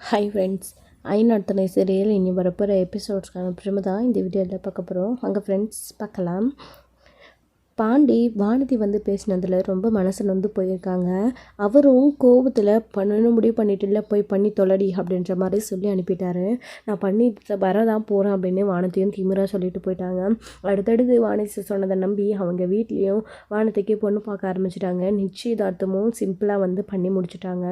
Hi friends. ஐநாத்தனை serial இனி வரப்போகிற எபிசோட்ஸ்க்கான ப்ரிம தான் இந்த வீடியோவில் பார்க்க போகிறோம். அங்கே ஃப்ரெண்ட்ஸ் பார்க்கலாம். பாண்டி வானதி வந்து பேசினதில் ரொம்ப மனசு நொந்து போயிருக்காங்க. அவரும் கோபத்தில் பண்ணணும் முடிவு பண்ணிட்டு இல்லை போய் பண்ணி தொலைடி அப்படின்ற மாதிரி சொல்லி அனுப்பிட்டாரு. நான் பண்ணி வரதான் போகிறேன் அப்படின்னு வானத்தையும் திமிராக சொல்லிட்டு போயிட்டாங்க. அடுத்தடுத்து வானதி சொன்னதை நம்பி அவங்க வீட்லேயும் வானதிக்கு பொண்ணு பார்க்க ஆரம்பிச்சிட்டாங்க. நிச்சயதார்த்தமும் சிம்பிளாக வந்து பண்ணி முடிச்சுட்டாங்க.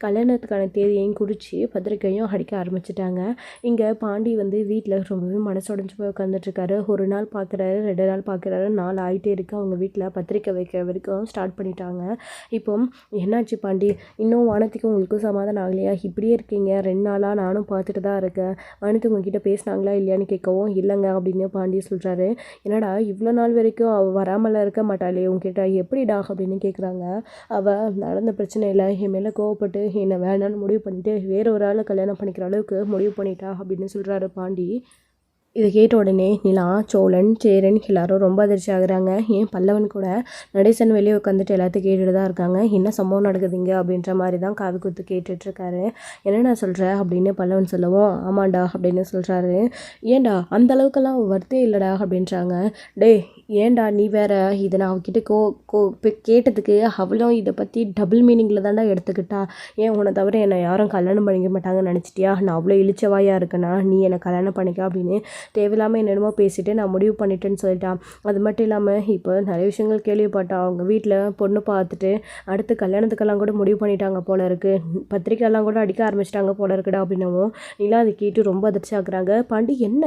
கல்யாணத்துக்கான தேதியையும் குறித்து பத்திரிக்கையும் அடிக்க ஆரம்பிச்சிட்டாங்க. இங்கே பாண்டி வந்து வீட்டில் ரொம்பவே மனசுடைஞ்சு போய் உட்காந்துட்ருக்காரு. ஒரு நாள் பார்க்குறாரு, 2 நாள் பார்க்குறாரு, 4 ஆகிட்டே இருக்குது. அவங்க வீட்டில் பத்திரிக்கை வைக்கிற வரைக்கும் ஸ்டார்ட் பண்ணிட்டாங்க. இப்போ என்னாச்சு பாண்டி, இன்னும் வானத்துக்கு உங்களுக்கும் சமாதானம் ஆகலையா? இப்படியே இருக்கீங்க, 2 நாளாக நானும் பார்த்துட்டு தான் இருக்கேன். வானத்து உங்ககிட்ட பேசினாங்களா இல்லையான்னு கேட்கவும் இல்லைங்க அப்படின்னு பாண்டி சொல்கிறாரு. என்னடா இவ்வளோ நாள் வரைக்கும் அவள் வராமல் இருக்க மாட்டாளே உங்ககிட்ட, எப்படிடா அப்படின்னு கேட்குறாங்க. அவள் நடந்த பிரச்சனையில் என் மேலே கோவப்பட்டு என்னை வேணான்னு முடிவு பண்ணிவிட்டு வேற ஒரு ஆளை கல்யாணம் பண்ணிக்கிற அளவுக்கு முடிவு பண்ணிட்டா அப்படின்னு சொல்கிறாரு பாண்டி. இதை கேட்ட உடனே நிலா, சோழன், சேரன் எல்லாரும் ரொம்ப அதிர்ச்சி ஆகுறாங்க. ஏன் பல்லவன் கூட நடேசன் வெளியே உட்காந்துட்டு எல்லாத்தையும் கேட்டுட்டு தான் இருக்காங்க. என்ன சம்பவம் நடக்குதுங்க அப்படின்ற மாதிரி தான் காது குத்து கேட்டுட்ருக்காரு. என்னென்ன சொல்கிற அப்படின்னு பல்லவன் சொல்லவும் ஆமாண்டா அப்படின்னு சொல்கிறாரு. ஏண்டா அந்த அளவுக்கெல்லாம் வருத்தே இல்லைடா அப்படின்றாங்க. டே ஏண்டா நீ வேற, இதை நான் அவகிட்ட இப்போ கேட்டதுக்கு அவளும் இதை பற்றி டபுள் மீனிங்கில் தாண்டா எடுத்துக்கிட்டா. ஏன் உன்னை தவிர என்னை யாரும் கல்யாணம் பண்ணிக்க மாட்டாங்கன்னு நினச்சிட்டியா? நான் அவ்வளோ இழிச்சவாயாக இருக்கேனா நீ என்னை கல்யாணம் பண்ணிக்க அப்படின்னு தேவையில்லாமல் என்னென்னமோ பேசிவிட்டு நான் முடிவு பண்ணிட்டேன்னு சொல்லிட்டான். அது மட்டும் இல்லாமல் இப்போ நிறைய விஷயங்கள் கேள்விப்பட்டான். அவங்க வீட்டில் பொண்ணு பார்த்துட்டு அடுத்து கல்யாணத்துக்கெல்லாம் கூட முடிவு பண்ணிட்டாங்க போல இருக்குது. பத்திரிக்கையெல்லாம் கூட அடிக்க ஆரம்பிச்சிட்டாங்க போல இருக்குடா அப்படின்னவும் நீலாம் அதை கேட்டு ரொம்ப அதிர்ச்சி ஆகுறாங்க. பாண்டி என்ன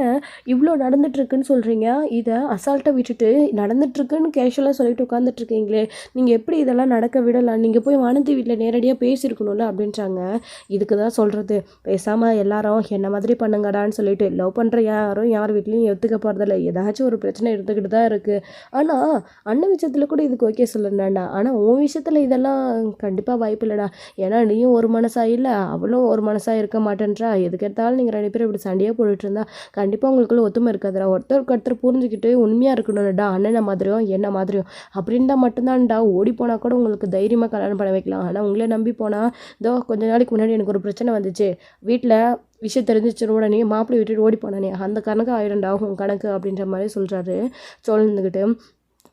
இவ்வளோ நடந்துட்டுருக்குன்னு சொல்கிறீங்க, இதை அசால்ட்டாக விட்டுட்டு நடந்துட்டுருக்குன்னு கேஷுவலாக சொல்லிட்டு உட்காந்துட்ருக்கீங்களே, நீங்கள் எப்படி இதெல்லாம் நடக்க விடலாம்? நீங்கள் போய் வானதி வீட்டில் நேரடியாக பேசியிருக்கணும்ல அப்படின்றாங்க. இதுக்கு தான் சொல்கிறது, பேசாமல் எல்லாரும் என்ன மாதிரி பண்ணுங்கடான்னு சொல்லிட்டு லவ் பண்ணுற யாரும் யார் வீட்லேயும் ஒத்துக்க போகிறதில்ல. ஏதாச்சும் ஒரு பிரச்சனை இருந்துக்கிட்டு தான் இருக்குது. ஆனால் அண்ணன் விஷயத்தில் கூட இதுக்கு ஓகே சொல்லண்டாண்டா, ஆனால் உன் விஷயத்தில் இதெல்லாம் கண்டிப்பாக வாய்ப்பு இல்லைடா. ஏன்னா நீயும் ஒரு மனசாக இல்லை, அவளும் ஒரு மனசாக இருக்க மாட்டேன்றா. எதுக்கு எடுத்தாலும் நீங்கள் 2 பேரும் இப்படி சண்டையாக போட்டுட்டு இருந்தா கண்டிப்பாக உங்களுக்குள்ள ஒத்துமை இருக்காதுடா. ஒருத்தருக்கு ஒருத்தர் புரிஞ்சுக்கிட்டு உண்மையாக இருக்கணும்டா. அண்ணனை மாதிரியும் என்ன மாதிரியும் அப்படின்டா மட்டும்தான்டா. ஓடி போனால் கூட உங்களுக்கு தைரியமாக கல்யாணம் பண்ண வைக்கலாம். ஆனால் உங்களே நம்பி போனால் இதோ கொஞ்ச நாளைக்கு முன்னாடி எனக்கு ஒரு பிரச்சனை வந்துச்சு, வீட்டில் விஷயம் தெரிஞ்சிச்சு உடனே மாப்பிள்ளை விட்டுட்டு ஓடி போனானே, அந்த கணக்கு ஆயிடும்டா உங்கள் கணக்கு அப்படின்ற மாதிரி சொல்கிறாரு சோழன் இருந்துக்கிட்டு.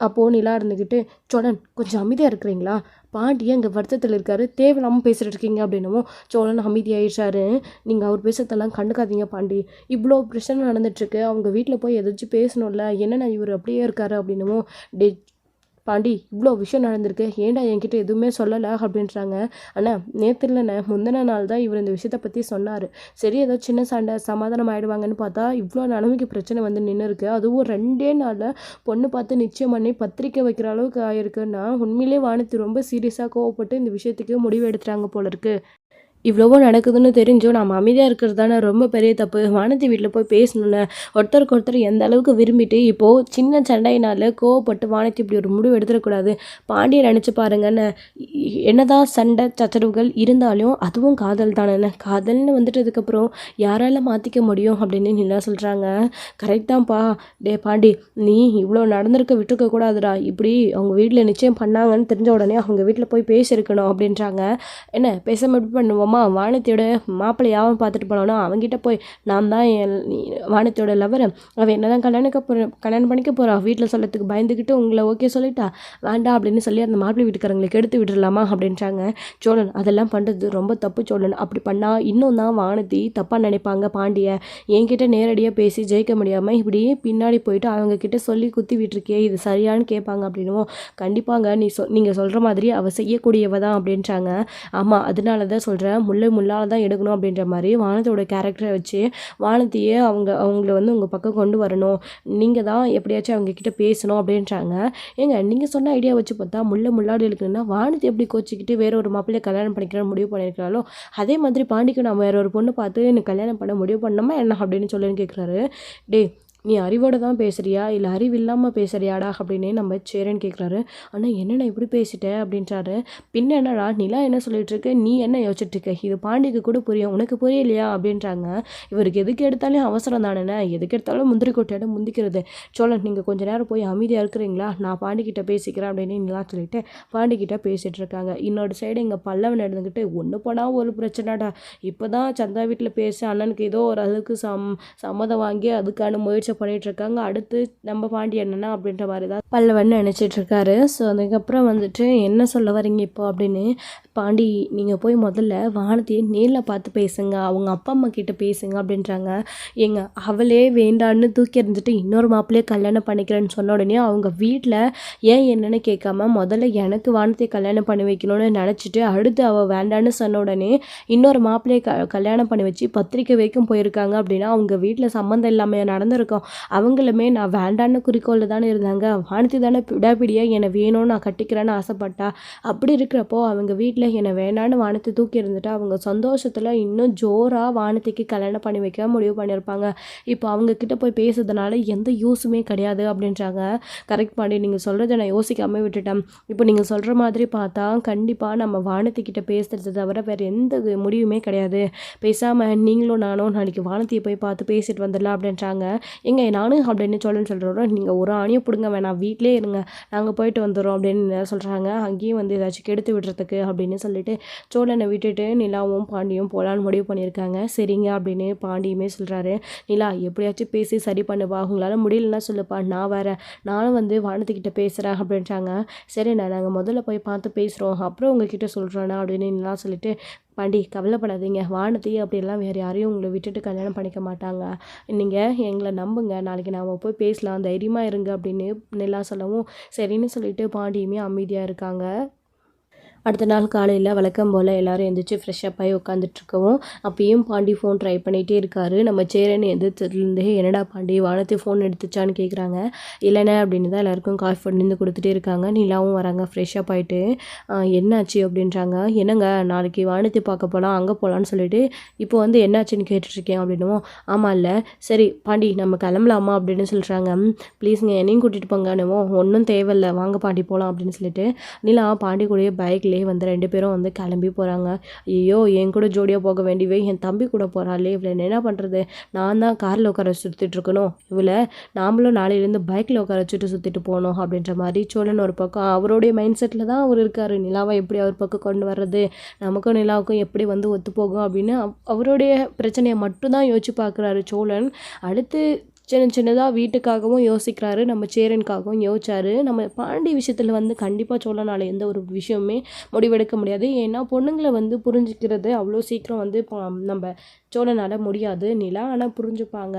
அப்போது நிலா இருந்துக்கிட்டு, சோழன் கொஞ்சம் அமைதியாக இருக்கிறீங்களா? பாண்டியே அங்கே வருத்தத்தில் இருக்காரு, தேவையில்லாமல் பேசிகிட்டு இருக்கீங்க அப்படின்னவும் சோழன் அமைதியாகிடுறாரு. நீங்கள் அவர் பேசுறதெல்லாம் கண்டுக்காதீங்க பாண்டி, இவ்வளோ பிரச்சனை நடந்துட்டுருக்கு, அவங்க வீட்டில் போய் எதாச்சும் பேசணும்ல, என்னென்ன இவர் அப்படியே இருக்காரு அப்படின்னவும் டே பாண்டி இவ்வளோ விஷயம் நடந்திருக்கு, ஏன்டா என்கிட்ட எதுவுமே சொல்லலை அப்படின்றாங்க. ஆனால் நேற்று இல்லைண்ணே, முந்தின நாள் தான் இவர் இந்த விஷயத்தை பற்றி சொன்னார். சரி ஏதோ சின்ன சண்டை சமாதானம் ஆகிடுவாங்கன்னு பார்த்தா இவ்வளோ நிலைமைக்கு பிரச்சனை வந்து நின்று இருக்குது. அதுவும் 2 நாளில் பொண்ணு பார்த்து நிச்சயம் பண்ணி பத்திரிக்கை வைக்கிற அளவுக்கு ஆகிருக்குன்னா உண்மையிலே வானதி ரொம்ப சீரியஸாக கோவப்பட்டு இந்த விஷயத்துக்கு முடிவு எடுத்துட்டாங்க போல இருக்குது. இவ்வளவோ நடக்குதுன்னு தெரிஞ்சும் நம்ம அமைதியாக இருக்கிறது தானே ரொம்ப பெரிய தப்பு. வானதி வீட்டில் போய் பேசணுன்னு ஒருத்தருக்கு ஒருத்தர் எந்த அளவுக்கு விரும்பிட்டு இப்போது சின்ன சண்டையினால் கோவப்பட்டு வானதி இப்படி ஒரு முடிவு எடுத்துடக்கூடாது. பாண்டியை நினச்சி பாருங்கன்னு, என்னதான் சண்டை சச்சரவுகள் இருந்தாலும் அதுவும் காதல் தானே, காதல்னு வந்துட்டதுக்கப்புறம் யாரால மாற்றிக்க முடியும் அப்படின்னு நிலா சொல்கிறாங்க. கரெக்ட் தான்ப்பா. டே பாண்டி, நீ இவ்வளோ நடந்திருக்க விட்டுருக்க கூடாதுடா. இப்படி அவங்க வீட்டில் நிச்சயம் பண்ணாங்கன்னு தெரிஞ்ச உடனே அவங்க வீட்டில் போய் பேசியிருக்கணும் அப்படின்றாங்க. என்ன பேசாமல் எப்படி பண்ணுவோமா? வானத்தியோட மாப்பிள்ளை யாவன் பார்த்துட்டு போனானோ அவங்ககிட்ட போய் நான் தான் வானத்தியோட லவர், அவள் என்ன தான் கல்யாணம் பண்ணிக்க போகிறா, வீட்டில் சொல்லத்துக்கு பயந்துக்கிட்டு உங்களை ஓகே சொல்லிட்டா, வேண்டாம் அப்படின்னு சொல்லி அந்த மாப்பிள்ளை வீட்டுக்காரங்களுக்கு எடுத்து விட்டுடலாமா அப்படின்றாங்க. சோழன் அதெல்லாம் பண்ணுறது ரொம்ப தப்பு சோழன், அப்படி பண்ணால் இன்னும் தான் வானதி தப்பாக நினைப்பாங்க. பாண்டியை என்கிட்ட நேரடியாக பேசி ஜெயிக்க முடியாமல் இப்படி பின்னாடி போயிட்டு அவங்கக்கிட்ட சொல்லி குத்தி விட்டுருக்கே, இது சரியானு கேட்பாங்க அப்படின்னும் கண்டிப்பாங்க நீங்கள் சொல்கிற மாதிரி அவள் செய்யக்கூடியவ தான் அப்படின்றாங்க. ஆமாம் அதனால தான் சொல்கிறேன், முள்ளை முள்ளால் தான் எடுக்கணும் அப்படின்ற மாதிரி வானத்தோட கேரக்டரை வச்சு வானத்தையே அவங்கள வந்து உங்கள் பக்கம் கொண்டு வரணும், நீங்கள் தான் எப்படியாச்சும் அவங்கக்கிட்ட பேசணும் அப்படின்றாங்க. ஏங்க நீங்கள் சொன்ன ஐடியா வச்சு பார்த்தா முள்ளை முள்ளாடி எடுக்கணும்னா வானத்தை எப்படி கோச்சிக்கிட்டு வேற ஒரு மாப்பிள்ளையை கல்யாணம் பண்ணிக்கிறேன்னு முடிவு பண்ணியிருக்கிறாளோ அதே மாதிரி பாண்டிக்கு நான் வேற ஒரு பொண்ணு பார்த்து எனக்கு கல்யாணம் பண்ண முடிவு பண்ணோமா என்ன அப்படின்னு சொல்லுன்னு கேட்குறாரு. டே நீ அறிவோடு தான் பேசுகிறியா இல்லை அறிவு இல்லாமல் பேசுகிறியாடா அப்படின்னு நம்ம சேரன் கேட்குறாரு. ஆனால் என்னண்ணா இப்படி பேசிட்ட அப்படின்றாரு. பின்ன என்னடா நிலா என்ன சொல்லிட்டுருக்கு, நீ என்ன யோசிச்சுட்ருக்க, இது பாண்டிக்கு கூட புரியும், உனக்கு புரியலையா அப்படின்றாங்க. இவருக்கு எதுக்கு எடுத்தாலும் அவசரம் தானேண்ணே, எதுக்கு எடுத்தாலும் முந்திரி கொட்டையோட முந்திக்கிறது. சோழன் நீங்கள் கொஞ்சம் நேரம் போய் அமைதியாக இருக்கிறீங்களா, நான் பாண்டிக்கிட்ட பேசிக்கிறேன் அப்படின்னு நிலா சொல்லிட்டு பாண்டிக்கிட்ட பேசிகிட்டு இருக்காங்க. இன்னொரு சைடு இங்கே பல்லவன் எடுத்துக்கிட்டு ஒன்று போனால் ஒரு பிரச்சனைடா, இப்போ தான் சந்தா வீட்டில் பேச அண்ணனுக்கு ஏதோ ஒரு அளவுக்கு சம்மதம் வாங்கி அதுக்கான முயற்சி பண்ணிட்டு இருக்காங்க. அடுத்து நம்ம பாண்டி என்னன்னா அப்படின்ற மாதிரி தான் பல்லவன் நினச்சிட்டு இருக்காரு. ஸோ அதுக்கப்புறம் வந்துட்டு என்ன சொல்ல வரீங்க இப்போ அப்படின்னு, பாண்டி நீங்கள் போய் முதல்ல வானத்தையே நேரில் பார்த்து பேசுங்க, அவங்க அப்பா அம்மா கிட்ட பேசுங்க அப்படின்றாங்க. அவளே வேண்டான்னு தூக்கி எறிஞ்சிட்டு இன்னொரு மாப்பிள்ளையே கல்யாணம் பண்ணிக்கிறேன்னு சொன்ன உடனே அவங்க வீட்டில் ஏன் என்னன்னு கேட்காம முதல்ல எனக்கு வானத்தையே கல்யாணம் பண்ணி வைக்கணும்னு நினச்சிட்டு அடுத்து அவள் வேண்டான்னு சொன்ன உடனே இன்னொரு மாப்பிள்ளையை கல்யாணம் பண்ணி வச்சு பத்திரிக்கை வைக்கும் போயிருக்காங்க. அப்படின்னா அவங்க வீட்டில் சம்மந்தம் இல்லாமல் நடந்திருக்கோம். அவங்களுமே நான் வேண்டான்னு குறிக்கோளில் தானே இருந்தாங்க, வானதி தானே விடாப்பிடியாக என்னை வேணும்னு நான் கட்டிக்கிறேன்னு ஆசைப்பட்டா. அப்படி இருக்கிறப்போ அவங்க வீட்டில் என்னை வேண்டான்னு வானத்தை தூக்கி இருந்துட்டு அவங்க சந்தோஷத்தில் இன்னும் ஜோராக வானத்திக்கு கல்யாணம் பண்ணி வைக்க முடிவு பண்ணியிருப்பாங்க. இப்போ அவங்கக்கிட்ட போய் பேசுறதுனால எந்த யூஸுமே கிடையாது அப்படின்றாங்க. கரெக்ட் பாண்டி, நீங்கள் சொல்கிறத நான் யோசிக்காமல் விட்டுட்டேன். இப்போ நீங்கள் சொல்கிற மாதிரி பார்த்தா கண்டிப்பாக நம்ம வானத்திக்கிட்ட பேசுகிறது தவிர வேறு எந்த முடிவுமே கிடையாது. பேசாமல் நீங்களும் நானும் நாளைக்கு வானத்தியை போய் பார்த்து பேசிட்டு வந்துடலாம் அப்படின்றாங்க. நானும் அப்படின்னு சொல்கிறோம். நீங்கள் ஒரு ஆணியை பிடுங்க வேணாம், வீட்டிலே இருங்க, நாங்கள் போயிட்டு வந்துடுறோம் அப்படின்னு சொல்கிறாங்க. அங்கேயும் வந்து ஏதாச்சும் கெடுத்து விடுறதுக்கு அப்படின்னு சொல்லிட்டு சோழனை விட்டுட்டு நிலாவும் பாண்டியும் போகலான்னு முடிவு பண்ணியிருக்காங்க. சரிங்க அப்படின்னு பாண்டியுமே சொல்கிறாரு. நிலா எப்படியாச்சும் பேசி சரி பண்ணுவா, உங்களால் முடியலன்னா சொல்லுப்பா, நான் வரேன், நானும் வந்து வானத்துக்கிட்ட பேசுகிறேன் அப்படின்றாங்க. சரிண்ணா, நாங்கள் முதல்ல போய் பார்த்து பேசுகிறோம், அப்புறம் உங்ககிட்ட சொல்கிறோண்ணா அப்படின்னு நிலா சொல்லிட்டு, பாண்டி கவலைப்படாதீங்க, வானதி அப்படியெல்லாம் வேறு யாரையும் உங்களை விட்டுட்டு கல்யாணம் பண்ணிக்க மாட்டாங்க, நீங்கள் எங்களை நம்புங்க, நாளைக்கு நாம் போய் பேசலாம், தைரியமாக இருங்க அப்படின்னு நிலா சொல்லவும் சரின்னு சொல்லிட்டு பாண்டியுமே அமைதியாக இருக்காங்க. அடுத்த நாள் காலையில் வழக்கம் போல் எல்லோரும் எழுந்திரிச்சு ஃப்ரெஷ்ஷப் ஆகி உட்காந்துட்ருக்கவும் அப்பயும் பாண்டி ஃபோன் ட்ரை பண்ணிகிட்டே இருக்காரு. நம்ம சேரன் எதிர்த்துலேருந்தே என்னடா பாண்டி வானத்தை ஃபோன் எடுத்துச்சான்னு கேட்குறாங்க. இல்லைண்ணே அப்படின்னு தான் எல்லாருக்கும் காஃபி பண்ணி கொடுத்துட்டே இருக்காங்க. நிலாவும் வராங்க ஃப்ரெஷ்ஷப் ஆகிட்டு. என்னாச்சு அப்படின்றாங்க. என்னங்க நாளைக்கு வானத்தை பார்க்க போகலாம், அங்கே போகலான்னு சொல்லிட்டு இப்போ வந்து என்னாச்சுன்னு கேட்டுட்ருக்கேன் அப்படின்னும். ஆமாம் இல்லை, சரி பாண்டி நம்ம கிளம்பலாமா அப்படின்னு சொல்கிறாங்க. ப்ளீஸுங்க என்னையும் கூட்டிகிட்டு போங்கன்னுமோ. ஒன்றும் தேவையில்லை, வாங்க பாண்டி போகலாம் அப்படின்னு சொல்லிட்டு நிலா பாண்டி கூடயே பைக்கில் வந்து 2 பேரும் வந்து கிளம்பி போகிறாங்க. ஐயோ என் கூட ஜோடியாக போக வேண்டியவே என் தம்பி கூட போகிறாளே, இவளை என்ன பண்ணுறது, நான் தான் காரில் உட்கார சுற்றிட்டு இருக்கணும், இவளை நாமளும் நாளையிலேருந்து பைக்கில் உட்கார வச்சுட்டு சுற்றிட்டு போகணும் அப்படின்ற மாதிரி சோழன் ஒரு பக்கம் அவருடைய மைண்ட் செட்டில் தான் அவர் இருக்கார். நிலாவை எப்படி அவர் பக்கம் கொண்டு வர்றது, நமக்கும் நிலாவுக்கும் எப்படி வந்து ஒத்து போகும் அப்படின்னு அவருடைய பிரச்சனையை மட்டும்தான் யோசிச்சு பார்க்குறாரு சோழன். அடுத்து சின்னதாக வீட்டுக்காகவும் யோசிக்கிறாரு, நம்ம சேரனுக்காகவும் யோசிச்சாரு. நம்ம பாண்டி விஷயத்தில் வந்து கண்டிப்பாக சோழனால் எந்த ஒரு விஷயமே முடிவெடுக்க முடியாது. ஏன்னா பொண்ணுங்களை வந்து புரிஞ்சிக்கிறது அவ்வளோ சீக்கிரம் வந்து நம்ம சோழனால் முடியாது. நிலா ஆனால் புரிஞ்சுப்பாங்க.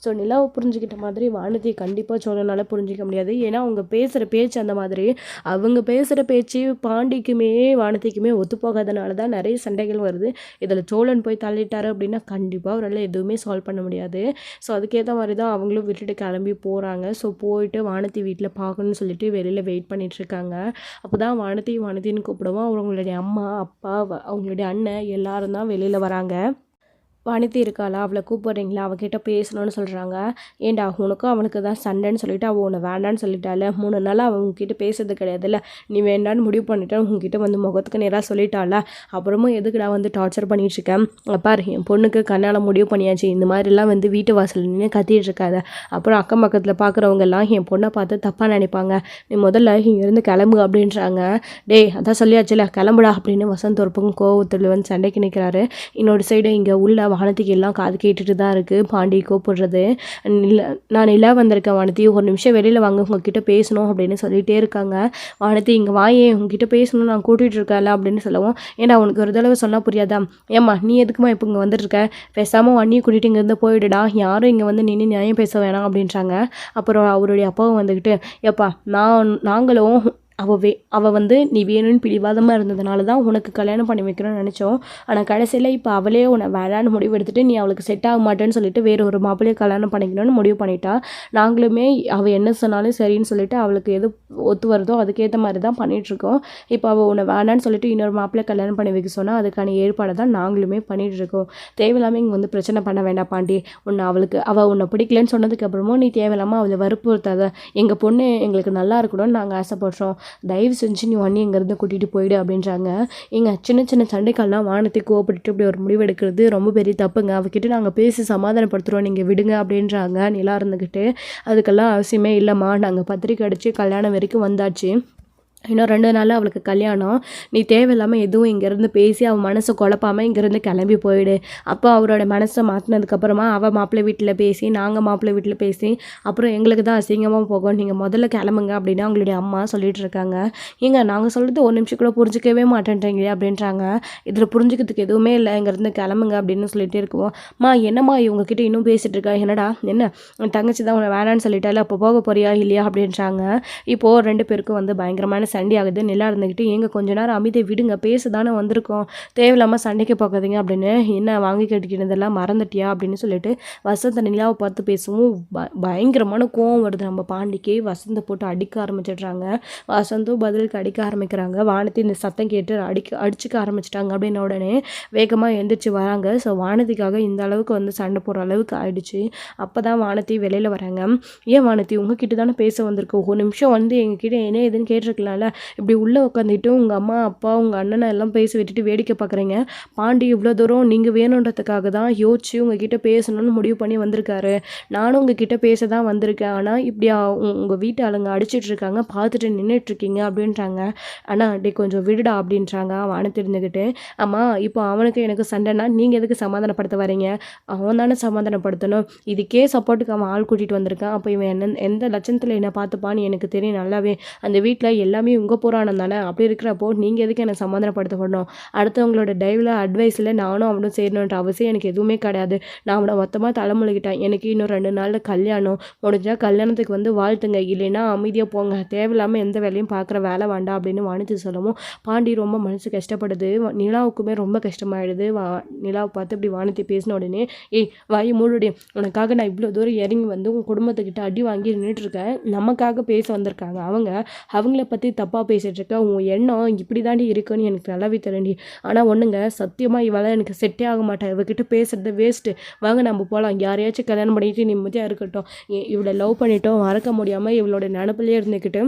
ஸோ நிலாவை புரிஞ்சுக்கிட்ட மாதிரி வானதியை கண்டிப்பாக சோழனால் புரிஞ்சிக்க முடியாது. ஏன்னா அவங்க பேசுகிற பேச்சு அந்த மாதிரி, அவங்க பேசுகிற பேச்சு பாண்டிக்குமே வானதிக்குமே ஒத்து போகாதனால தான் நிறைய சண்டைகள் வருது. இதில் சோழன் போய் தள்ளிட்டாரு அப்படின்னா கண்டிப்பாக அவரால் எதுவுமே சால்வ் பண்ண முடியாது. ஸோ அதுக்கேற்ற மாதிரி தான் அவங்களும் விட்டுட்டு கிளம்பி போகிறாங்க. ஸோ போயிட்டு வானதி வீட்டில் பார்க்கணுன்னு சொல்லிட்டு வெளியில் வெயிட் பண்ணிகிட்ருக்காங்க. அப்போ தான் வானதின்னு கூப்பிடுவோம். அவங்களுடைய அம்மா அப்பா அவங்களுடைய அண்ணன் எல்லாரும் தான் வெளியில் வராங்க. வானதி இருக்காளா, அவளை கூப்பிட்றீங்களா, அவகிட்ட பேசணும்னு சொல்கிறாங்க. ஏண்டா உனக்கும் அவனுக்கு தான் சண்டைன்னு சொல்லிவிட்டு அவள் உன்னை வேண்டான்னு சொல்லிட்டால, 3 நாளாக அவன் உங்ககிட்ட பேசுறது கிடையாதுல்ல, நீ வேண்டான்னு முடிவு பண்ணிவிட்டு உங்ககிட்ட வந்து முகத்துக்கு நேராக சொல்லிட்டால, அப்புறமும் எதுக்கு நான் வந்து டார்ச்சர் பண்ணிகிட்ருக்கேன், பார் என் பொண்ணுக்கு கண்ணால் முடிவு பண்ணியாச்சு, இந்த மாதிரிலாம் வந்து வீட்டு வாசல் நின்று கத்திட்டு இருக்காத, அப்புறம் அக்கம் பக்கத்தில் பார்க்குறவங்கெல்லாம் என் பொண்ணை பார்த்து தப்பாக நினைப்பாங்க, நீ முதல்ல இங்கேருந்து கிளம்பு அப்படின்றாங்க. டேய் அதான் சொல்லியாச்சுல கிளம்புடா அப்படின்னு வசந்த் ஒரு பக்கம் கோவத்தில் வந்து சண்டைக்கு நிற்கிறாரு. இன்னொரு சைடு இங்கே உள்ள வானதிக்கு எல்லாம் காது கேட்டுட்டு தான் இருக்குது. பாண்டி கூப்பிடுறது, நான் நிலா வந்திருக்கேன் வானதி, ஒரு நிமிஷம் வெளியில் வாங்க, உங்ககிட்ட பேசணும் அப்படின்னு சொல்லிகிட்டே இருக்காங்க. வானதி இங்கே வாயே, உங்ககிட்ட பேசணும், நான் கூட்டிகிட்டு இருக்கேன்ல அப்படின்னு சொல்லவும், ஏன்னா அவனுக்கு ஒரு தடவை சொன்னால் புரியாதா, ஏம்மா நீ எதுக்குமா இப்போ இங்கே வந்துட்டுருக்க, பேசாமல் வண்டியை கூட்டிகிட்டு இங்கேருந்து போயிடுடா, யாரும் இங்கே வந்து நின்று நியாயம் பேச வேணாம் அப்படின்றாங்க. அப்புறம் அவருடைய அப்பாவும் வந்துக்கிட்டு, எப்பா நாங்களும் அவள் வந்து நீ வேணும்னு பிடிவாதமாக இருந்ததுனால தான் உனக்கு கல்யாணம் பண்ணி வைக்கணும்னு நினச்சோம். ஆனால் கடைசியில் இப்போ அவளே உன்னை வேணான்னு முடிவு எடுத்துகிட்டு நீ அவளுக்கு செட் ஆக மாட்டேன்னு சொல்லிட்டு வேறு ஒரு மாப்பிள்ளையை கல்யாணம் பண்ணிக்கணும்னு முடிவு பண்ணிட்டா. நாங்களுமே அவள் என்ன சொன்னாலும் சரின்னு சொல்லிட்டு அவளுக்கு எது ஒத்து வருதோ அதுக்கேற்ற மாதிரி தான் பண்ணிகிட்ருக்கோம். இப்போ அவள் உன்னை வேணான்னு சொல்லிட்டு இன்னொரு மாப்பிள்ளை கல்யாணம் பண்ணி வைக்க சொன்னால் அதுக்கான ஏற்பாடை தான் நாங்களுமே பண்ணிகிட்ருக்கோம். தேவையில்லாமல் இங்கே வந்து பிரச்சனை பண்ண வேண்டாம் பாண்டி. அவள் உன்னை பிடிக்கலன்னு சொன்னதுக்கப்புறமும் நீ தேவையில்லாமல் அவளை வற்புறுத்தாத. எங்கள் பொண்ணு எங்களுக்கு நல்லா இருக்கணும்னு நாங்கள் ஆசைப்படுறோம். தயவு செஞ்சு நீ ஒன்னி இங்கேருந்து கூட்டிகிட்டு போயிடு அப்படின்றாங்க. சின்ன சின்ன சண்டைக்கெல்லாம் வானத்தை கோவப்பட்டுட்டு இப்படி ஒரு முடிவு எடுக்கிறது ரொம்ப பெரிய தப்புங்க. அவகிட்ட நாங்கள் பேசி சமாதானப்படுத்துகிறோம், நீங்கள் விடுங்க அப்படின்றாங்க நிலா இருந்துக்கிட்டு. அதுக்கெல்லாம் அவசியமே இல்லைம்மா, நாங்கள் பத்திரிக்கை அடித்து கல்யாணம் வரைக்கும் வந்தாச்சு, இன்னும் 2 நாளில் அவளுக்கு கல்யாணம். நீ தேவையில்லாமல் எதுவும் இங்கேருந்து பேசி அவள் மனசை குழப்பாமல் இங்கேருந்து கிளம்பி போயிடு. அப்போ அவரோட மனசை மாற்றினதுக்கப்புறமா அவள் மாப்பிள்ளை வீட்டில் பேசி நாங்கள் மாப்பிள்ளை வீட்டில் பேசி அப்புறம் எங்களுக்கு தான் அசிங்கமாக போகும். நீங்கள் முதல்ல கிளம்புங்க அப்படின்னு அவங்களுடைய அம்மா சொல்லிகிட்டு இருக்காங்க. நாங்கள் சொல்கிறது ஒரு நிமிஷம் கூட புரிஞ்சிக்கவே மாட்டேன்றீங்களே அப்படின்றாங்க. இதில் புரிஞ்சுக்கிறதுக்கு எதுவுமே இல்லை, இங்கேருந்து கிளம்புங்க அப்படின்னு சொல்லிகிட்டே இருக்குவோம். என்னம்மா இவங்ககிட்ட இன்னும் பேசிகிட்டு இருக்கா, என்னடா என்ன தங்கச்சி தான் உன்னை வேணான்னு சொல்லிட்டால, அப்போ போக போறியா இல்லையா அப்படின்றாங்க. இப்போது 2 பேருக்கும் வந்து பயங்கரமான சண்டை ஆகுது. நிலா இருந்துக்கிட்டு கொஞ்ச நேரம் அமைதியை விடுங்க, பேச தானே வந்திருக்கோம், தேவையில்லாமல் சண்டைக்கு போகாதீங்க அப்படின்னு. என்ன வாங்கி கட்டிக்கிட்டதெல்லாம் மறந்துட்டியா அப்படின்னு சொல்லிட்டு வசந்த நிலாவை பார்த்து பேசவும் பயங்கரமான கோவம் வருது நம்ம பாண்டிக்கு. வசந்தை போட்டு அடிக்க ஆரம்பிச்சிடுறாங்க. வசந்தும் பதிலுக்கு அடிக்க ஆரம்பிக்கிறாங்க. வானதி இந்த சத்தம் கேட்டு அடிச்சுக்க ஆரம்பிச்சிட்டாங்க. அப்படின்ன உடனே வேகமாக எழுந்திரிச்சு வராங்க. ஸோ வானதிக்காக இந்த அளவுக்கு வந்து சண்டை போடுற அளவுக்கு ஆயிடுச்சு. அப்போ தான் வானதி வெளியில் வராங்க. ஏன் வானதி உங்ககிட்ட தானே பேச வந்திருக்கு, ஒரு நிமிஷம் வந்து எங்ககிட்ட என்ன ஏதுன்னு கேட்டிருக்கலாம்ல, இப்படி உள்ளே உட்காந்துட்டு உங்கள் அம்மா அப்பா உங்கள் அண்ணனை எல்லாம் பேசி விட்டுட்டு வேடிக்கை பார்க்குறீங்க. பாண்டி இவ்வளோ தூரம் நீங்கள் வேணுன்றதுக்காக தான் யோசிச்சு உங்ககிட்ட பேசணும்னு முடிவு பண்ணி வந்திருக்காரு. நானும் உங்ககிட்ட பேச தான் வந்திருக்கேன். ஆனால் இப்படி உங்கள் வீட்டு ஆளுங்க அடிச்சிட்ருக்காங்க, பார்த்துட்டு நின்றுட்டுருக்கீங்க அப்படின்றாங்க. ஆனால் அப்படி கொஞ்சம் விடுடா அப்படின்றாங்க வானத்து இருந்துக்கிட்டு. அம்மா இப்போ அவனுக்கு எனக்கு சண்டைனா நீங்கள் எதுக்கு சமாதானப்படுத்த வரீங்க, அவன் தானே சமாதானப்படுத்தணும். இதுக்கே சப்போர்ட்டுக்கு அவன் ஆள் கூட்டிகிட்டு வந்திருக்கான். அப்போ இவன் எந்த லட்சணத்தில் என்னை பார்த்துப்பான்னு எனக்கு தெரியும் நல்லாவே. அந்த வீட்டில் எல்லாமே உங்கள் புராணம் தானே, அப்படி இருக்கிறப்போ நீங்கள் எதுக்கு என்னை சமாதானப்படுத்தப்படணும். அடுத்தவங்களோட அட்வைஸில் நானும் அவனும் சேரணுன்ற அவசியம் எனக்கு எதுவுமே கிடையாது. நான் அவனை மொத்தமாக தலைமுழுகிட்டேன். எனக்கு இன்னும் 2 நாளில் கல்யாணம், முடிஞ்சால் கல்யாணத்துக்கு வந்து வாழ்த்துங்க, இல்லைன்னா அமைதியாக போங்க, தேவையில்லாமல் எந்த வேலையும் பார்க்குற வேலை வேண்டாம் அப்படின்னு வாணித்து சொல்லவும் பாண்டி ரொம்ப மனசு கஷ்டப்படுது. நிலாவுக்குமே ரொம்ப கஷ்டமாயிடுது. நிலாவை பார்த்து இப்படி வானத்தை பேசின உடனே வாய் மூடுடி, உனக்காக நான் இவ்வளோ தூரம் இறங்கி வந்து உன் குடும்பத்துக்கிட்ட அடி வாங்கி நின்றுட்டுருக்கேன், நமக்காக பேச வந்திருக்காங்க அவங்கள பற்றி தப்பாக பேசிகிட்ருக்க, உன் எண்ணம் இப்படி தாண்டி இருக்குன்னு எனக்கு நல்லாவே தெரியுண்டி. ஆனால் ஒன்றுங்க, சத்தியமாக இவளால் எனக்கு செட்டே ஆக மாட்டேன், இவகிட்ட பேசுகிறது வேஸ்ட்டு, வாங்க நம்ம போகலாம், யாரையாச்சும் கல்யாணம் பண்ணிட்டு நிம்மதியாக இருக்கட்டும். இவளை லவ் பண்ணிட்டோம், மறக்க முடியாமல் இவளோட நினப்பிலே இருந்துக்கிட்டு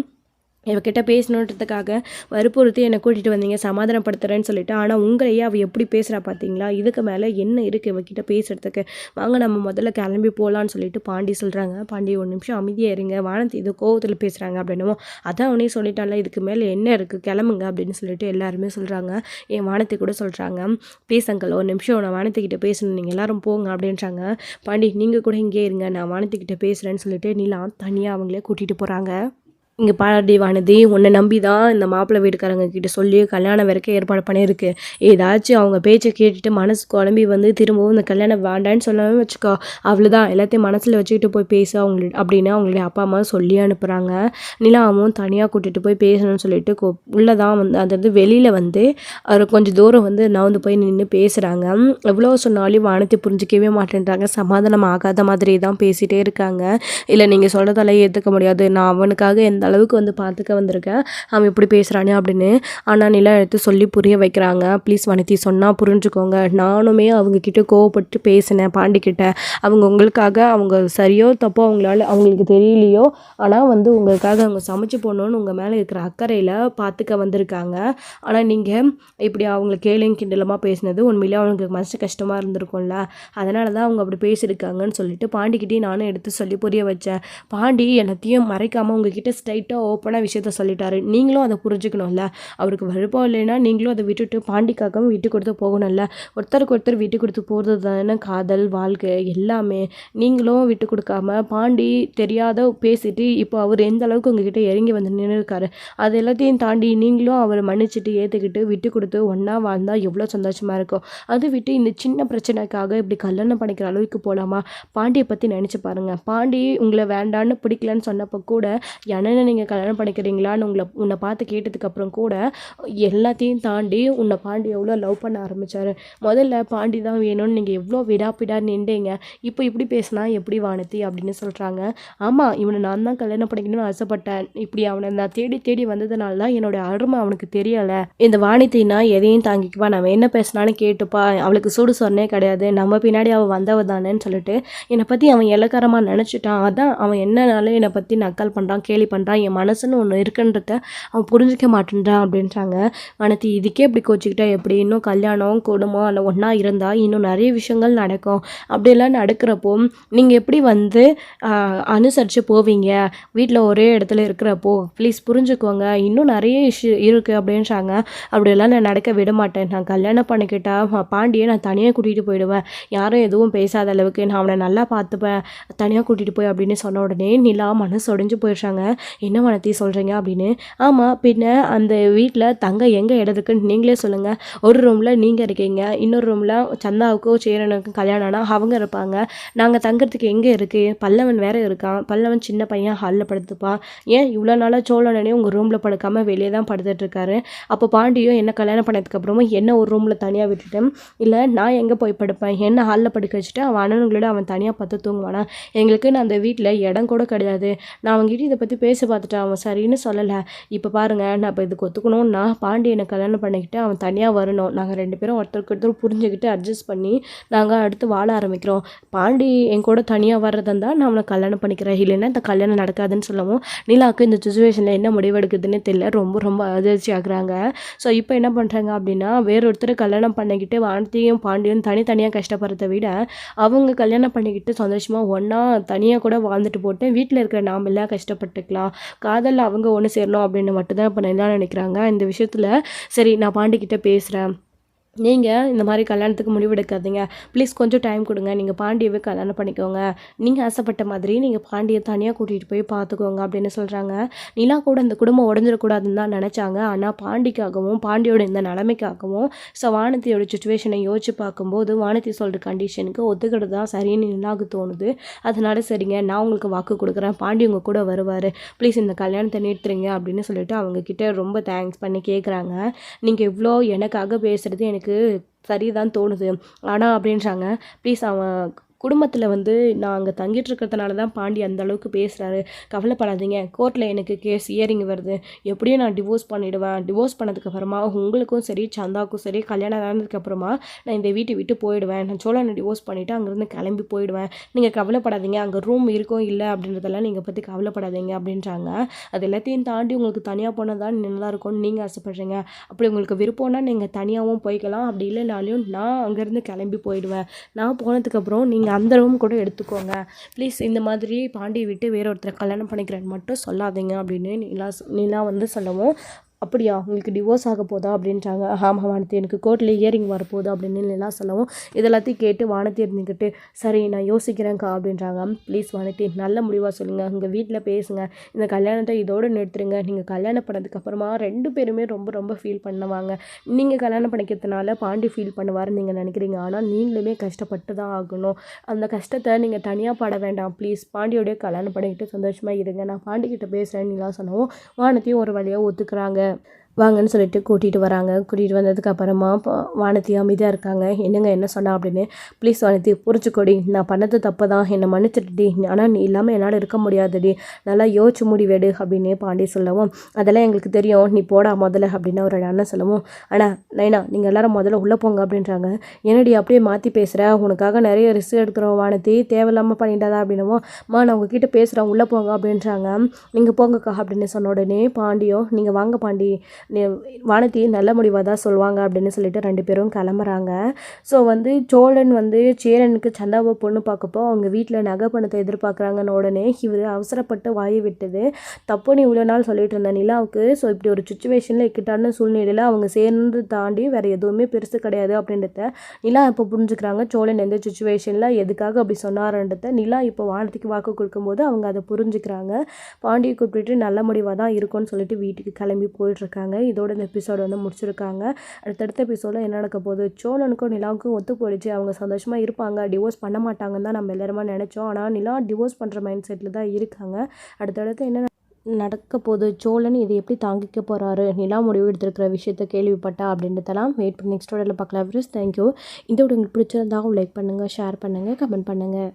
இவகிட்ட பேசணுன்றதுக்காக வற்புறுத்தி என்னை கூட்டிகிட்டு வந்தீங்க, சமாதானப்படுத்துகிறேன்னு சொல்லிட்டு. ஆனால் உங்களையே அவள் எப்படி பேசுகிறா பார்த்தீங்களா, இதுக்கு மேலே என்ன இருக்குது இவகிட்ட பேசுகிறதுக்கு, வாங்க நம்ம முதல்ல கிளம்பி போகலான்னு சொல்லிட்டு பாண்டி சொல்கிறாங்க. பாண்டி ஒரு நிமிஷம் அமைதியாக இருங்க, வானதி இது கோவத்தில் பேசுகிறாங்க அப்படின்னும், அதான் அவனே சொல்லிட்டான்ல இதுக்கு மேலே என்ன இருக்குது, கிளம்புங்க அப்படின்னு சொல்லிட்டு எல்லாருமே சொல்கிறாங்க. என் வானத்தை கூட சொல்கிறாங்க, ப்ளீஸ் அங்கிள் ஒரு நிமிஷம் நான் வானத்துக்கிட்ட பேசணும், நீங்கள் எல்லோரும் போங்க அப்படின்றாங்க. பாண்டி நீங்கள் கூட இங்கே இருங்க, நான் வானத்துக்கிட்ட பேசுகிறேன்னு சொல்லிட்டு நிலா தனியாக அவங்களே கூட்டிகிட்டு போகிறாங்க. இங்கே பாடி வானதி உன்னை நம்பி தான் இந்த மாப்பிள்ளை வீட்டுக்காரங்க கிட்ட சொல்லி கல்யாணம் வரைக்கும் ஏற்பாடு பண்ணியிருக்கு. ஏதாச்சும் அவங்க பேச்சை கேட்டுட்டு மனசு குழம்பி வந்து திரும்பவும் இந்த கல்யாணம் வேண்டான்னு சொல்லாமல் வச்சுக்கோ, அவ்வளோதான், எல்லாத்தையும் மனசில் வச்சுக்கிட்டு போய் பேச அப்படின்னு அவங்களுடைய அப்பா அம்மா சொல்லி அனுப்புகிறாங்க. நிலாவும் தனியாக கூட்டிகிட்டு போய் பேசணும்னு சொல்லிட்டு உள்ளே தான் வந்து அதாவது வெளியில் வந்து அவர் கொஞ்சம் தூரம் வந்து நவுந்து போய் நின்று பேசுகிறாங்க. எவ்வளோ சொன்னாலும் வானத்தை புரிஞ்சிக்கவே மாட்டேன்றாங்க, சமாதானம் ஆகாத மாதிரி தான் பேசிகிட்டே இருக்காங்க. இல்லை நீங்கள் சொல்கிறதால ஏற்றுக்க முடியாது, நான் அவனுக்காக எந்த அளவுக்கு வந்து பார்த்துக்க வந்திருக்கேன், அவன் இப்படி பேசுகிறானே அப்படின்னு. ஆனால் நிலா எடுத்து சொல்லி புரிய வைக்கிறாங்க. ப்ளீஸ் வனிதி சொன்னால் புரிஞ்சுக்கோங்க, நானுமே அவங்கக்கிட்ட கோவப்பட்டு பேசினேன் பாண்டிக்கிட்ட, அவங்க உங்களுக்காக அவங்க சரியோ தப்போ அவங்களுக்கு தெரியலையோ, ஆனால் வந்து உங்களுக்காக அவங்க சமைச்சு போடணுன்னு உங்கள் மேலே இருக்கிற அக்கறையில் பார்த்துக்க வந்திருக்காங்க. ஆனால் நீங்கள் இப்படி அவங்கள கேளுங்க கிண்டலமாக பேசினது உண்மையிலே அவங்களுக்கு மனசு கஷ்டமாக இருந்திருக்கும்ல, அதனால தான் அவங்க அப்படி பேசியிருக்காங்கன்னு சொல்லிட்டு பாண்டிக்கிட்டே நானும் எடுத்து சொல்லி புரிய வச்சேன். பாண்டி எல்லாத்தையும் மறைக்காமல் உங்ககிட்ட ஸ்ட்ரைட்டாக ஓப்பனாக விஷயத்த சொல்லிட்டாரு, நீங்களும் அதை புரிஞ்சுக்கணும்ல, அவருக்கு விருப்பம் இல்லைன்னா நீங்களும் அதை விட்டுட்டு பாண்டிக்காகவும் விட்டு கொடுத்து போகணும்ல, ஒருத்தருக்கு ஒருத்தர் விட்டு கொடுத்து போகிறது தானே காதல் வாழ்க்கை எல்லாமே. நீங்களும் விட்டு கொடுக்காம பாண்டி தெரியாத பேசிட்டு இப்போ அவர் எந்த அளவுக்கு உங்ககிட்ட இறங்கி வந்து நின்று இருக்காரு, அது எல்லாத்தையும் தாண்டி நீங்களும் அவரை மன்னிச்சுட்டு ஏற்றுக்கிட்டு விட்டு கொடுத்து ஒன்றா வாழ்ந்தால் எவ்வளோ சந்தோஷமாக இருக்கும். அதை விட்டு இந்த சின்ன பிரச்சனைக்காக இப்படி கல்யாணம் பண்ணிக்கிற அளவுக்கு போகலாமா? பாண்டியை பற்றி நினச்சி பாருங்கள். பாண்டி உங்களை வேண்டான்னு பிடிக்கலன்னு சொன்னப்போ கூட என்ன பையனை நீங்கள் கல்யாணம் பண்ணிக்கிறீங்களான்னு உன்னை பார்த்து கேட்டதுக்கப்புறம் கூட எல்லாத்தையும் தாண்டி உன்னை பாண்டி எவ்வளோ லவ் பண்ண ஆரம்பித்தார். முதல்ல பாண்டி தான் வேணும்னு நீங்கள் எவ்வளோ விடாப்பிடா நின்றீங்க. இப்போ இப்படி பேசினா எப்படி வானதி அப்படின்னு சொல்கிறாங்க. ஆமாம், இவனை நான் தான் கல்யாணம் பண்ணிக்கணும்னு ஆசைப்பட்டேன். இப்படி அவனை நான் தேடி தேடி வந்ததுனால தான் என்னோட அருமை அவனுக்கு தெரியலை. இந்த வானதினா எதையும் தாங்கிக்குவா, நம்ம என்ன பேசினாலும் கேட்டுப்பா, அவளுக்கு சூடு சொன்னே கிடையாது, நம்ம பின்னாடி அவள் வந்தவ தானேன்னு சொல்லிட்டு என்னை பற்றி அவன் இலக்காரமாக நினச்சிட்டான். அதான் அவன் என்னனாலும் என்னை பற்றி நக்கல் பண்ணுறான், கேலி பண்ணுறான். என் மனசுன்னு ஒன்று இருக்குன்றத அவன் புரிஞ்சிக்க மாட்டேன்றான் அப்படின்றாங்க. வானதி இதுக்கே இப்படி கோச்சிக்கிட்டா எப்படி? இன்னும் கல்யாணம் குடும்பம் அதில் ஒன்றா இருந்தால் இன்னும் நிறைய விஷயங்கள் நடக்கும். அப்படியெல்லாம் நடக்கிறப்போ நீங்கள் எப்படி வந்து அனுசரித்து போவீங்க? வீட்டில் ஒரே இடத்துல இருக்கிறப்போ ப்ளீஸ் புரிஞ்சுக்கோங்க, இன்னும் நிறைய இஷ்யூ இருக்குது அப்படின்றாங்க. அப்படியெல்லாம் நான் நடக்க விட மாட்டேன். நான் கல்யாணம் பண்ணிக்கிட்டா பாண்டியை நான் தனியாக கூட்டிகிட்டு போயிடுவேன். யாரும் எதுவும் பேசாத அளவுக்கு நான் அவனை நல்லா பார்த்துப்பேன், தனியாக கூட்டிகிட்டு போய் அப்படின்னு சொன்ன உடனே நிலா மனசு உடைஞ்சு போயிடுறாங்க. என்ன வானதி சொல்கிறீங்க அப்படின்னு. ஆமாம், பின்ன அந்த வீட்டில் தங்க எங்கே இடம் இருக்குன்னு நீங்களே சொல்லுங்கள். ஒரு ரூமில் நீங்கள் இருக்கீங்க, இன்னொரு ரூமில் சந்தாவுக்கோ சேரனுக்கும் கல்யாணம்னா அவங்க இருப்பாங்க. நாங்கள் தங்குறதுக்கு எங்கே இருக்குது? பல்லவன் வேறு இருக்கான். பல்லவன் சின்ன பையன் ஹாலில் படுத்துப்பான். ஏன் இவ்வளோ நாளாக சோழனே உங்கள் ரூமில் படுக்காமல் வெளியே தான் படுத்துட்ருக்காரு. அப்போ பாண்டியும் என்ன கல்யாணம் பண்ணதுக்கப்புறமா என்ன ஒரு ரூமில் தனியாக விட்டுட்டேன், இல்லை நான் எங்கே போய் படுப்பேன்? என்ன ஹாலில் படுக்க வச்சுட்டு அவன் அண்ணனுங்களோட அவன் தனியாக பார்த்து தூங்குவானா? எங்களுக்கு நான் அந்த வீட்டில் இடம் கூட கிடையாது. நான் அவங்ககிட்ட இதை பற்றி பேச பார்த்துட்டேன், அவன் சரின்னு சொல்லலை. இப்போ பாருங்கள், நான் இப்போ இதுக்கு ஒத்துக்கணும்னா பாண்டி என்னை கல்யாணம் பண்ணிக்கிட்டு அவன் தனியாக வரணும். நாங்கள் 2 பேரும் ஒருத்தருக்கு ஒருத்தர் புரிஞ்சுக்கிட்டு அட்ஜஸ்ட் பண்ணி நாங்கள் அடுத்து வாழ ஆரம்பிக்கிறோம். பாண்டி என் கூட தனியாக வர்றதுன்னு தான் நான் அவனை கல்யாணம் பண்ணிக்கிறேன், இல்லைன்னா இந்த கல்யாணம் நடக்காதுன்னு சொல்லவும் நிலாவுக்கு இந்த சுச்சுவேஷனில் என்ன முடிவெடுக்குதுன்னு தெரியல. ரொம்ப ரொம்ப அதிர்ச்சி ஆகுறாங்க. ஸோ இப்போ என்ன பண்ணுறாங்க அப்படின்னா, வேறொருத்தர் கல்யாணம் பண்ணிக்கிட்டு வானதியும் பாண்டியும் தனித்தனியாக கஷ்டப்படுறத விட அவங்க கல்யாணம் பண்ணிக்கிட்டு சந்தோஷமாக ஒன்றா தனியாக கூட வாழ்ந்துட்டு போட்டு வீட்டில் இருக்கிற நாம் எல்லாம் கஷ்டப்பட்டுக்கலாம், காதலில் அவங்க ஒன்று சேரணும் அப்படின்னு மட்டும்தான் இப்போ என்ன நினைக்கிறாங்க. இந்த விஷயத்தில் சரி நான் பாண்டிக்கிட்ட பேசுகிறேன், நீங்கள் இந்த மாதிரி கல்யாணத்துக்கு முடிவெடுக்காதீங்க, ப்ளீஸ் கொஞ்சம் டைம் கொடுங்க, நீங்கள் பாண்டியவே கல்யாணம் பண்ணிக்கோங்க, நீங்கள் ஆசைப்பட்ட மாதிரி நீங்கள் பாண்டியை தனியாக கூட்டிகிட்டு போய் பார்த்துக்கோங்க அப்படின்னு சொல்கிறாங்க. நிலா கூட இந்த குடும்பம் உடஞ்சிடக்கூடாதுன்னு தான் நினச்சாங்க. ஆனால் பாண்டிக்காகவும் பாண்டியோட இந்த நிலைமைக்காகவும் ஸோ வானதியோட சுச்சுவேஷனை யோசிச்சு பார்க்கும்போது வானதி சொல்கிற கண்டிஷனுக்கு ஒத்துக்கிட்டு தான் சரின்னு நிலாவுக்கு தோணுது. அதனால சரிங்க, நான் உங்களுக்கு வாக்கு கொடுக்குறேன், பாண்டி உங்கள் கூட வருவார், ப்ளீஸ் இந்த கல்யாணத்தை நிறுத்துறீங்க அப்படின்னு சொல்லிட்டு அவங்கக்கிட்ட ரொம்ப தேங்க்ஸ் பண்ணி கேட்குறாங்க. நீங்கள் இவ்வளோ எனக்காக பேசுகிறது எனக்கு சரிதான் தோணுது, ஆனால் அப்படின்றாங்க ப்ளீஸ் அவன் குடும்பத்தில் வந்து நான் அங்கே தங்கிட்டு இருக்கிறதுனால தான் பாண்டி அந்த அளவுக்கு பேசுகிறாரு, கவலைப்படாதீங்க, கோர்ட்டில் எனக்கு கேஸ் இயரிங் வருது, எப்படியும் நான் டிவோர்ஸ் பண்ணிவிடுவேன், டிவோர்ஸ் பண்ணதுக்கப்புறமா உங்களுக்கும் சரி சந்தாவுக்கும் சரி கல்யாணம் ஆனதுக்கப்புறமா நான் இந்த வீட்டை விட்டு போயிடுவேன், நான் சோழனை டிவோர்ஸ் பண்ணிவிட்டு அங்கேருந்து கிளம்பி போயிடுவேன், நீங்கள் கவலைப்படாதீங்க, அங்கே ரூம் இருக்கும் இல்லை அப்படின்றதெல்லாம் நீங்கள் பற்றி கவலைப்படாதீங்க அப்படின்றாங்க. அது எல்லாத்தையும் தாண்டி உங்களுக்கு தனியாக போனால் தான் நல்லா இருக்கும்னு நீங்கள் ஆசைப்பட்றீங்க, அப்படி உங்களுக்கு விருப்பம்னா நீங்கள் தனியாகவும் போய்க்கலாம், அப்படி இல்லைனாலையும் நான் அங்கேருந்து கிளம்பி போயிடுவேன், நான் போனதுக்கப்புறம் நீங்கள் அந்த ரூம் கூட எடுத்துக்கோங்க, ப்ளீஸ் இந்த மாதிரி பாண்டியை விட்டு வேற ஒருத்தரை கல்யாணம் பண்ணிக்கிறேன்னு மட்டும் சொல்லாதீங்க அப்படின்னு நிலா வந்து சொல்லவும், அப்படியா உங்களுக்கு டிவோர்ஸ் ஆக போதா அப்படின்றாங்க. ஆமாம் வானதி, எனக்கு கோர்ட்டில் ஹியரிங் வரப்போகுது அப்படின்னு எல்லாம் சொல்லவும் இதெல்லாத்தையும் கேட்டு வானதி இருந்துக்கிட்டு சரி நான் யோசிக்கிறேன்க்கா அப்படின்றாங்க. ப்ளீஸ் வானதி நல்ல முடிவாக சொல்லுங்கள், உங்கள் வீட்டில் பேசுங்க, இந்த கல்யாணத்தை இதோடு நிறுத்துருங்க, நீங்கள் கல்யாணம் பண்ணதுக்கப்புறமா 2 பேருமே ரொம்ப ரொம்ப ஃபீல் பண்ணுவாங்க, நீங்கள் கல்யாணம் பண்ணிக்கிறதுனால பாண்டி ஃபீல் பண்ணுவார்னு நீங்கள் நினைக்கிறீங்க, ஆனால் நீங்களுமே கஷ்டப்பட்டு தான் ஆகணும், அந்த கஷ்டத்தை நீங்கள் தனியாக பட வேண்டாம், ப்ளீஸ் பாண்டியோடைய கல்யாணம் பண்ணிக்கிட்டு சந்தோஷமாக இருங்க, நான் பாண்டிக்கிட்ட பேசுகிறேன்னு எல்லாம் சொன்னவும் வானதியும் ஒரு வழியாக ஒத்துக்கிறாங்க. வாங்கன்னு சொல்லிட்டு கூட்டிகிட்டு வராங்க. கூட்டிகிட்டு வந்ததுக்கப்புறமா வானதி அமைதியாக இருக்காங்க. என்னங்க என்ன சொன்னா அப்படின்னு. ப்ளீஸ் வானதி புரிச்சுக்கோடி, நான் பண்ணது தப்பு தான், என்னை மன்னிச்சிட்டுடி, ஆனால் நீ இல்லாமல் என்னால் இருக்க முடியாதுடி, நல்லா யோசிச்சு முடிவேடு அப்படின்னு பாண்டி சொல்லவும், அதெல்லாம் எங்களுக்கு தெரியும், நீ போடா முதல்ல அப்படின்னு ஒரு அண்ணன் சொல்லவும், ஆனால் நைனா நீங்கள் எல்லோரும் முதல்ல உள்ளே போங்க அப்படின்றாங்க. என்னடி அப்படியே மாற்றி பேசுகிற, உனக்காக நிறைய ரிஸ்க் எடுக்கிறோம் வானதி, தேவையில்லாமல் பண்ணிட்டாதா அப்படின்னவும், நான் உங்ககிட்ட பேசுகிறேன் உள்ளே போங்க அப்படின்றாங்க. நீங்கள் போங்கக்கா அப்படின்னு சொன்ன உடனே பாண்டியும் நீங்கள் வாங்க பாண்டி, வானதி நல்ல முடிவாக தான் சொல்லுவாங்க அப்படின்னு சொல்லிட்டு 2 பேரும் கிளம்புறாங்க. ஸோ வந்து சோழன் வந்து சேரனுக்கு சந்தாவை பொண்ணு பார்க்கப்போ அவங்க வீட்டில் நகை பணத்தை எதிர்பார்க்குறாங்கன்னு உடனே இவர் அவசரப்பட்டு வாயை விட்டது தப்புன்னு இவ்வளோ நாள் சொல்லிட்டு இருந்த நிலாவுக்கு. ஸோ இப்படி ஒரு சுச்சுவேஷனில் இக்கட்டான சூழ்நிலையில் அவங்க சேர்ந்து தாண்டி வேறு எதுவுமே பெருசு கிடையாது அப்படின்றத நிலா இப்போ புரிஞ்சுக்கிறாங்க. சோழன் எந்த சுச்சுவேஷனில் எதுக்காக அப்படி சொன்னார்ன்றத நிலா இப்போ வானதிக்கு வாக்கு கொடுக்கும்போது அவங்க அதை புரிஞ்சுக்கிறாங்க. பாண்டியை கூப்பிட்டு நல்ல முடிவாக தான் இருக்கும்னு சொல்லிட்டு வீட்டுக்கு கிளம்பி போயிட்டுருக்காங்க. இதோட இந்த எபிசோடு வந்து முடிச்சிருக்காங்க. அடுத்தடுத்த எபிசோடில் என்ன நடக்க போகுது, சோழனுக்கும் நிலாவுக்கும் ஒத்து போயிடுச்சு, அவங்க சந்தோஷமாக இருப்பாங்க, டிவோர்ஸ் பண்ண மாட்டாங்கன்னு தான் நம்ம எல்லாருமே நினச்சோம். ஆனால் நிலா டிவோர்ஸ் பண்ணுற மைண்ட் செட்டில் தான் இருக்காங்க. அடுத்தடுத்து என்ன நடக்க போகுது, சோழன் இதை எப்படி தாங்கிக்க போகிறாரு, நிலா முடிவு எடுத்திருக்கிற விஷயத்த கேள்விப்பட்டா அப்படின்றதெல்லாம் வெயிட் பண்ணி நெக்ஸ்ட் வீடியோவில் பார்க்கலாம். Friends thank you. இந்த வீடியோ உங்களுக்கு பிடிச்சிருந்தாலும் லைக் பண்ணுங்கள், ஷேர் பண்ணுங்கள், கமெண்ட் பண்ணுங்கள்.